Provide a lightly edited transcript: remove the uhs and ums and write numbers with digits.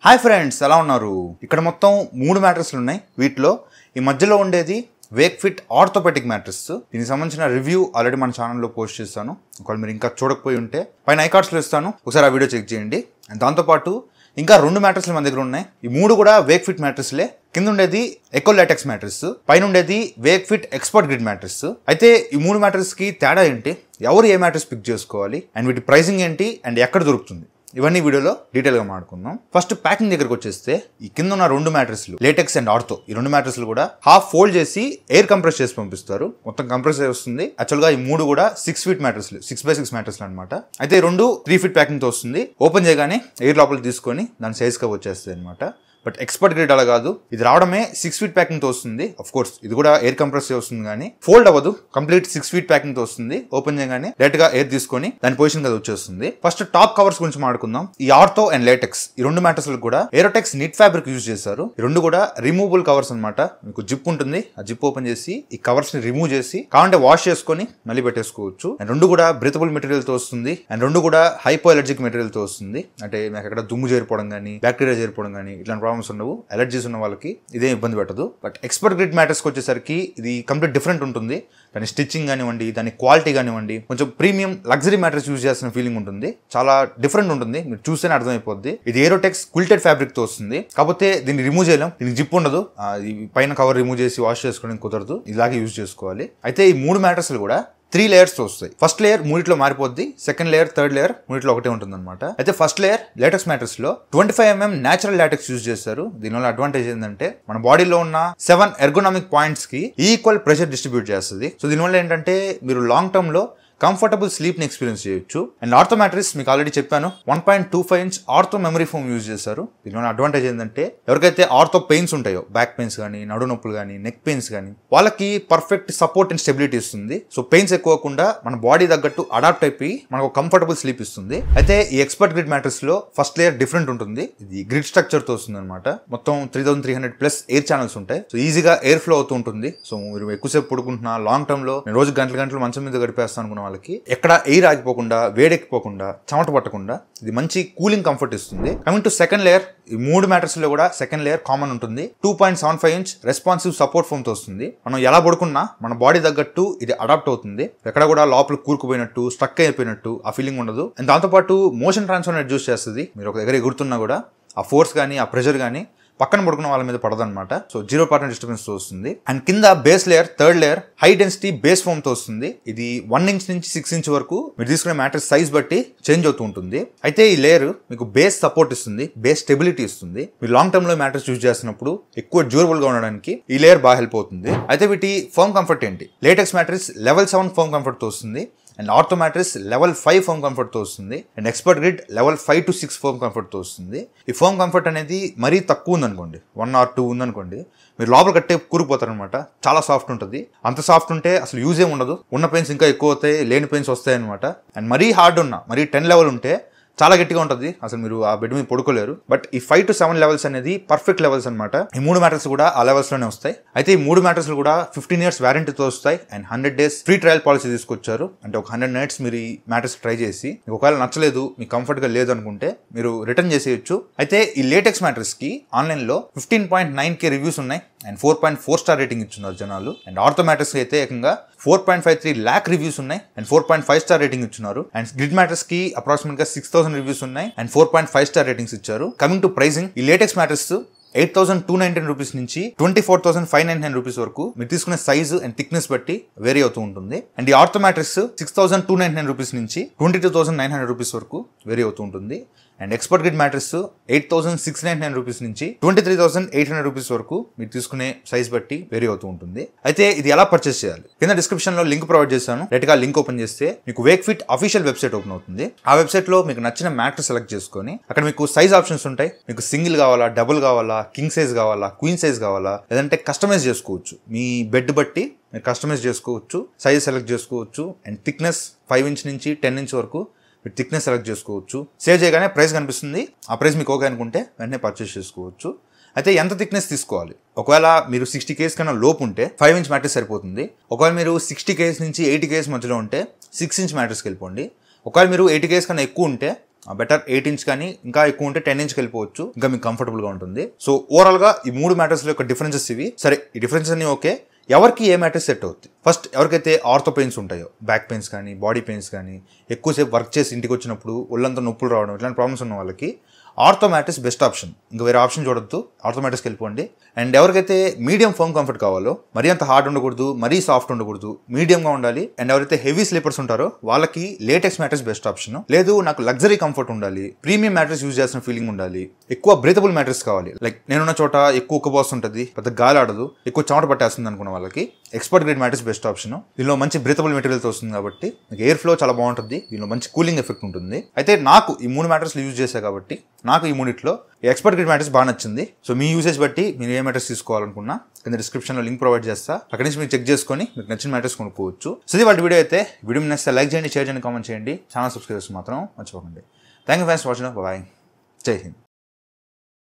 Hi friends, ఎలా ఉన్నారు? ఇక్కడ మొత్తం 3 మ్యాట్రెస్లు ఉన్నాయి. వీటిలో ఈ మధ్యలో ఉండేది వేక్ఫిట్ ఆర్థోపెటిక్ మ్యాట్రెస్. దీనికి సంబంధించిన రివ్యూ ఆల్రెడీ మన ఛానల్లో పోస్ట్ చేస్తాను. ఒకవేళ మీరు ఇంకా చూడకపోయి ఉంటే పైన ఐకార్డ్స్లో ఇస్తాను, ఒకసారి ఆ వీడియో చెక్ చేయండి. అండ్ దాంతోపాటు ఇంకా 2 మ్యాట్రెస్లు మన దగ్గర ఉన్నాయి. ఈ 3 కూడా వేక్ఫిట్ మ్యాట్రెస్లే. కింద ఉండేది ఎకోలాటెక్స్ మ్యాట్రెస్, పైన ఉండేది వేక్ఫిట్ ఎక్స్పర్ట్ గ్రిడ్ మ్యాట్రెస్. అయితే ఈ 3 మ్యాట్రెస్కి తేడా ఏంటి, ఎవరు ఏ మ్యాట్రెస్ పిక్ చేసుకోవాలి, అండ్ వీటి ప్రైసింగ్ ఏంటి, అండ్ ఎక్కడ దొరుకుతుంది, ఇవన్నీ వీడియోలో డీటెయిల్గా మాట్లాడుకుందాం. ఫస్ట్ ప్యాకింగ్ దగ్గరకు వచ్చేస్తే ఈ కింద ఉన్న 2 మ్యాట్రెస్లు లేటెక్స్ అండ్ ఆర్థో, ఈ 2 మ్యాట్రెస్లు కూడా హాఫ్ ఫోల్డ్ చేసి ఎయిర్ కంప్రెస్ చేసి పంపిస్తారు. మొత్తం కంప్రెస్ వస్తుంది. యాక్చువల్గా ఈ 3 కూడా 6 ఫీట్ మ్యాట్రెస్లు, 6x6 మ్యాట్రెస్లు అనమాట. అయితే 2 3 ఫీట్ ప్యాకింగ్తో వస్తుంది. ఓపెన్ చేయగానే ఎయిర్ లోపలికి తీసుకొని దాని సైజ్ గా వచ్చేస్తుంది అనమాట. బట్ ఎక్స్పర్ట్ గ్రిడ్ అలా కాదు, ఇది రావడమే 6 ఫీట్ ప్యాకింగ్ తో వస్తుంది. అఫ్ కోర్స్ ఇది కూడా ఎయిర్ కంప్రెస్ వస్తుంది, కానీ ఫోల్డ్ అవ్వదు. కంప్లీట్ 6 ఫీట్ ప్యాకింగ్ తో వస్తుంది. ఓపెన్ చేయగానే డైరెక్ట్ గా ఎయిర్ తీసుకొని దాని పొజిషన్ గా వచ్చేస్తుంది. ఫస్ట్ టాప్ కవర్స్ గురించి మాట్లాడుకుందాం. ఈ ఆర్థో అండ్ లేటెక్స్ ఈ 2 మ్యాట్రెస్ కూడా ఏరోటెక్స్ నిట్ ఫ్యాబ్రిక్ యూజ్ చేశారు. ఈ 2 కూడా రిమూవబుల్ కవర్స్ అనమాట. మీకు జిప్ ఉంటుంది, ఆ జిప్ ఓపెన్ చేసి ఈ కవర్స్ ని రిమూవ్ చేసి కావాలంటే వాష్ చేసుకొని మళ్ళీ పెట్టేసుకోవచ్చు. అండ్ 2 కూడా బ్రీతబుల్ మెటీరియల్ తో వస్తుంది. అండ్ 2 కూడా హైపో ఎలర్జిక్ మెటీరియల్ తో వస్తుంది. అంటే మీకు ఎక్కడ దుమ్ము చేరిపోవడం కానీ, బ్యాక్టీరియా చేరిపోవడం కానీ ఇట్లాంటి ప్రాబ్లమ్స్ ఉండవు. ఎలర్జీ ఉన్న వాళ్ళకి ఇదే ఇబ్బంది పెట్టదు. బట్ ఎక్స్పర్ట్ గ్రిడ్ మ్యాట్రెస్ వచ్చేసరికి ఇది కంప్లీట్ డిఫరెంట్ ఉంటుంది. దాని స్టిచ్చింగ్ కానివ్వండి, దాని క్వాలిటీ కానివ్వండి, కొంచెం ప్రీమియం లగ్జరీ మ్యాట్రెస్ యూజ్ చేసిన ఫీలింగ్ ఉంటుంది. చాలా డిఫరెంట్ ఉంటుంది, మీరు చూస్తేనే అర్థమైపోద్ది. ఇది ఏరోటెక్స్ క్విల్టెడ్ ఫ్యాబ్రిక్ తో వస్తుంది. కాకపోతే దీన్ని రిమూవ్ చేయలేం, దీనికి జిప్ ఉండదు. పైన కవర్ రిమూవ్ చేసి వాష్ చేసుకోవడానికి కుదరదు, ఇలాగే యూజ్ చేసుకోవాలి. అయితే ఈ 3 మ్యాట్రెస్లు కూడా 3 లేయర్స్ వస్తాయి. ఫస్ట్ లేయర్ 3లో మారిపోద్ది, సెకండ్ లేయర్, థర్డ్ లేయర్ 3లో ఒకటే ఉంటుంది అనమాట. అయితే ఫస్ట్ లేయర్ లేటెక్స్ మ్యాట్రెస్ లో 25mm నేచురల్ లాటెక్స్ యూజ్ చేస్తారు. దీనివల్ల అడ్వాంటేజ్ ఏంటంటే మన బాడీలో ఉన్న 7 ఎర్గోనామిక్ పాయింట్స్ కి ఈక్వల్ ప్రెషర్ డిస్ట్రిబ్యూట్ చేస్తుంది. సో దీనివల్ల ఏంటంటే మీరు లాంగ్ టర్మ్ లో కంఫర్టబుల్ స్లీప్ ని ఎక్స్పీరియన్స్ చేయొచ్చు. అండ్ ఆర్థో మ్యాట్రెస్ మీకు ఆల్రెడీ చెప్పాను, 1.25 inch ortho memory foam use చేశారు. దీనివల్ల అడ్వాంటేజ్ ఏంటంటే ఎవరికైతే ఆర్థో పెయిన్స్ ఉంటాయో, బ్యాక్ పెయిన్స్ కానీ, నడు నొప్పులు కానీ, నెక్ పెయిన్స్ కానీ, వాళ్ళకి పర్ఫెక్ట్ సపోర్ట్ అండ్ స్టెబిలిటీ ఇస్తుంది. సో పెయిన్స్ ఎక్కువకుండా మన బాడీ తగ్గట్టు అడాప్ట్ అయిపోయి మనకు కంఫర్టబుల్ స్లీప్ ఇస్తుంది. అయితే ఈ ఎక్స్పర్ట్ గ్రిడ్ మ్యాట్రెస్ లో ఫస్ట్ లేయర్ డిఫరెంట్ ఉంటుంది. ఇది గ్రిడ్ స్ట్రక్చర్ తో వస్తుంది అనమాట. మొత్తం 3300+ ఎయిర్ ఛానల్స్ ఉంటాయి. సో ఈజీగా ఎయిర్ ఫ్లో అవుతూ ఉంటుంది. సో మీరు ఎక్కువసేపు పడుకుంటున్నా, లాంగ్ టర్మ్ లో నేను రోజు గంటలు మంచం మీద గడిపేస్తాను అనుకున్న వాళ్ళకి ఎక్కడ ఎయిర్ ఆగిపోకుండా, వేడెక్కిపోకుండా, చెమట పట్టకుండా ఇది మంచి కూలింగ్ కంఫర్ట్ ఇస్తుంది. కమింగ్ టు సెకండ్ లేయర్, ఈ 3 మ్యాట్రెస్ లో కూడా సెకండ్ లేయర్ కామన్ ఉంటుంది. 2.75 ఇంచ్ రెస్పాన్సివ్ సపోర్ట్ ఫోమ్ తో వస్తుంది. మనం ఎలా పడుకున్నా మన బాడీ తగ్గట్టు ఇది అడాప్ట్ అవుతుంది. ఎక్కడ కూడా లోపల కూరుకుపోయినట్టు, స్ట్రక్ అయిపోయినట్టు ఆ ఫీలింగ్ ఉండదు. అండ్ దాంతోపాటు మోషన్ ట్రాన్స్ఫర్ రెడ్యూస్ చేస్తుంది. మీరు ఒక దగ్గర ఎగురుతున్నా కూడా ఆ ఫోర్స్ కానీ, ఆ ప్రెషర్ కానీ పక్కన పడుకున్న వాళ్ళ మీద పడదనమాట. సో 0% డిస్టర్బెన్స్ తో వస్తుంది. అండ్ కింద base layer, third layer high density base foam తో వస్తుంది. ఇది 1 ఇంచ్ నుంచి 6 ఇంచ్ వరకు మీరు తీసుకునే మ్యాట్రెస్ సైజ్ బట్టి చేంజ్ అవుతూ ఉంటుంది. అయితే ఈ లేయర్ మీకు బేస్ సపోర్ట్ ఇస్తుంది, బేస్ స్టెబిలిటీ ఇస్తుంది. మీరు లాంగ్ టర్మ్ లో మ్యాట్రెస్ యూజ్ చేస్తున్నప్పుడు ఎక్కువ డ్యూరబుల్ గా ఉండడానికి ఈ లేయర్ బాగా హెల్ప్ అవుతుంది. అయితే వీటి ఫర్మ్ కంఫర్ట్ ఏంటి, latex mattress level 7 firm comfort తో వస్తుంది. And ortho mattress level 5 foam comfort తో వస్తుంది. And expert grid level 5 to 6 foam comfort తో వస్తుంది. ఈ ఫోమ్ కంఫర్ట్ అనేది మరీ తక్కువ ఉందనుకోండి, 1 or 2 ఉందనుకోండి, మీరు లోపల కట్టే కూరుకుపోతారనమాట. చాలా సాఫ్ట్ ఉంటుంది. అంత సాఫ్ట్ ఉంటే అసలు యూజ్ ఏమి ఉండదు. ఉన్న పెయిన్స్ ఇంకా ఎక్కువ అవుతాయి, లేని పెయిన్స్ వస్తాయి అనమాట. అండ్ మరీ హార్డ్ ఉన్నా, మరీ 10 లెవెల్ ఉంటే చాలా గట్టిగా ఉంటుంది, అసలు మీరు ఆ బెడ్ మీద పడుకోలేరు. బట్ ఈ 5 to 7 లెవెల్స్ అనేది పర్ఫెక్ట్ లెవెల్స్ అనమాట. ఈ 3 మ్యాట్రెస్ కూడా ఆ లెవెల్స్ లోనే వస్తాయి. అయితే ఈ 3 మ్యాట్రెస్ కూడా 15 years వారంటీతో వస్తాయి. And 100 days free trial policy తీసుకొచ్చారు. అంటే ఒక 100 nights మీరు ఈ మ్యాట్రెస్ ట్రై చేసి మీకు ఒకవేళ నచ్చలేదు, మీకు కంఫర్ట్ గా లేదు అనుకుంటే మీరు రిటర్న్ చేసేయచ్చు. అయితే ఈ లేటెక్స్ మ్యాట్రెస్ కి ఆన్లైన్ లో 15.9K రివ్యూస్ ఉన్నాయి. అండ్ 4.4 స్టార్ రేటింగ్ ఇచ్చున్నారు జనాలు. అండ్ ఆర్థో మ్యాట్రెస్ కి అయితే ఏకంగా 4.53 lakh రివ్యూస్ ఉన్నాయి. అండ్ 4.5 స్టార్ రేటింగ్ ఇచ్చున్నారు. అండ్ గ్రిడ్ మ్యాట్రెస్ కి అప్రాక్సిమేట్ గా 6000 రివ్యూస్ ఉన్నాయి. అండ్ 4.5 స్టార్ రేటింగ్స్ ఇచ్చారు. కమింగ్ టు ప్రైసింగ్, ఈ లేటెక్స్ మ్యాట్రెస్ 8,219 రూపీస్ నుంచి 24,599 రూపీస్ వరకు మీరు తీసుకునే సైజు అండ్ థిక్నెస్ బట్టి వేరీ అవుతూ ఉంటుంది. అండ్ ఈ ఆర్థో మ్యాట్రెస్ 6,299 రూపీస్ నుంచి 22,900 రూపీస్ వరకు వేరీ అవుతూ ఉంటుంది. And expert grid mattress 8,699 rupees నుంచి 23,800 రూపీస్ వరకు మీరు తీసుకునే సైజ్ బట్టి వేరీ అవుతూ ఉంటుంది. అయితే ఇది ఎలా పర్చేస్ చేయాలి, కింద డిస్క్రిప్షన్ లో లింక్ ప్రొవైడ్ చేశాను. డైరెక్ట్ గా లింక్ ఓపెన్ చేస్తే మీకు వేక్ఫిట్ అఫీషియల్ వెబ్సైట్ ఓపెన్ అవుతుంది. ఆ వెబ్సైట్ లో మీకు నచ్చిన మ్యాట్రెస్ సెలెక్ట్ చేసుకొని అక్కడ మీకు సైజ్ ఆప్షన్స్ ఉంటాయి. మీకు సింగిల్ కావాలా, డబుల్ కావాలా, కింగ్ సైజ్ కావాలా, క్వీన్ సైజ్ కావాలా, లేదంటే కస్టమైజ్ చేసుకోవచ్చు. మీ బెడ్ బట్టి మీరు కస్టమైజ్ చేసుకోవచ్చు, సైజ్ సెలెక్ట్ చేసుకోవచ్చు. అండ్ థిక్నెస్ 5 ఇంచ్ నుంచి 10 ఇంచ్ వరకు మీరు థిక్నెస్ సెలెక్ట్ చేసుకోవచ్చు. సేవ్ చేయగానే ప్రైస్ కనిపిస్తుంది. ఆ ప్రైస్ మీకు ఓకే అనుకుంటే వెంటనే పర్చేస్ చేసుకోవచ్చు. అయితే ఎంత థిక్నెస్ తీసుకోవాలి, ఒకవేళ మీరు 60 kg కన్నా లోపు ఉంటే 5 ఇంచ్ మ్యాట్రెస్ సరిపోతుంది. ఒకవేళ మీరు 60 kg నుంచి 80 kg మధ్యలో ఉంటే 6 ఇంచ్ మ్యాట్రెస్కి వెళ్ళిపోండి. ఒకవేళ మీరు 80 kg కన్నా ఎక్కువ ఉంటే బెటర్ 8 ఇంచ్ కానీ ఇంకా ఎక్కువ ఉంటే 10 ఇంచ్కి వెళ్ళిపోవచ్చు, ఇంకా మీకు కంఫర్టబుల్ గా ఉంటుంది. సో ఓవరాల్ గా ఈ 3 మ్యాట్రెస్ యొక్క డిఫరెన్సెస్ ఇవి. సరే, ఈ డిఫరెన్స్ అన్ని ఓకే, ఎవరికి ఏ మ్యాట్రెస్ సెట్ అవుతుంది? ఫస్ట్ ఎవరికైతే ఆర్థో పెయిన్స్ ఉంటాయో, బ్యాక్ పెయిన్స్ కానీ బాడీ పెయిన్స్ కానీ, ఎక్కువసేపు వర్క్ చేసి ఇంటికి వచ్చినప్పుడు ఒళ్ళంతా నొప్పులు రావడం ఇట్లాంటి ప్రాబ్లమ్స్ ఉన్న వాళ్ళకి ఆర్థో మ్యాట్రెస్ బెస్ట్ ఆప్షన్. ఇంకా వేరే ఆప్షన్ చూడొద్దు, ఆర్థో మ్యాట్రెస్కి వెళ్ళిపోండి. అండ్ ఎవరికైతే మీడియం ఫర్మ్ కంఫర్ట్ కావాలో, మరీ అంత హార్డ్ ఉండకూడదు, మరీ సాఫ్ట్ ఉండకూడదు, మీడియంగా ఉండాలి. అండ్ ఎవరైతే హెవీ స్లీపర్స్ ఉంటారో వాళ్ళకి లేటెక్స్ మ్యాట్రెస్ బెస్ట్ ఆప్షన్. లేదు నాకు లగ్జరీ కంఫర్ట్ ఉండాలి, ప్రీమియం మ్యాట్రెస్ యూజ్ చేసిన ఫీలింగ్ ఉండాలి, ఎక్కువ బ్రీతబుల్ మ్యాట్రెస్ కావాలి, లైక్ నేనున్న చోట ఎక్కువ ఉక్కబోస్ ఉంటుంది, పెద్ద గాలి ఆడదు, ఎక్కువ చెమట పట్టేస్తుంది అనుకున్న వాళ్ళకి expert grade mattress best option. దీనిలో మంచి బ్రీతబుల్ మెటీరియల్తో వస్తుంది కాబట్టి మీకు ఎయిర్ ఫ్లో చాలా బాగుంటుంది, దీనిలో మంచి కూలింగ్ ఎఫెక్ట్ ఉంటుంది. అయితే నాకు ఈ 3 మ్యాట్రెస్లు యూజ్ చేసా కాబట్టి నాకు ఈ 3లో ఎక్స్పర్ట్ గ్రేడ్ మ్యాట్రెస్ బాగా నచ్చింది. సో మీ యూసేజ్ బట్టి మీరు ఏ మ్యాట్రెస్ తీసుకోవాలనుకున్నా కింద డిస్క్రిప్షన్లో లింక్ ప్రొవైడ్ చేస్తా, అక్కడి నుంచి మీరు చెక్ చేసుకొని మీకు నచ్చిన మ్యాట్రెస్ కొనుక్కోవచ్చు. సో ఇది వాటి వీడియో అయితే, వీడియో నచ్చితే లైక్ చేయండి, షేర్ చేయండి, కామెంట్ చేయండి, ఛానల్ సబ్స్క్రైబ్ చేసి మాత్రం మర్చిపోకండి. Thank you for watching. Bye, Jai Hind.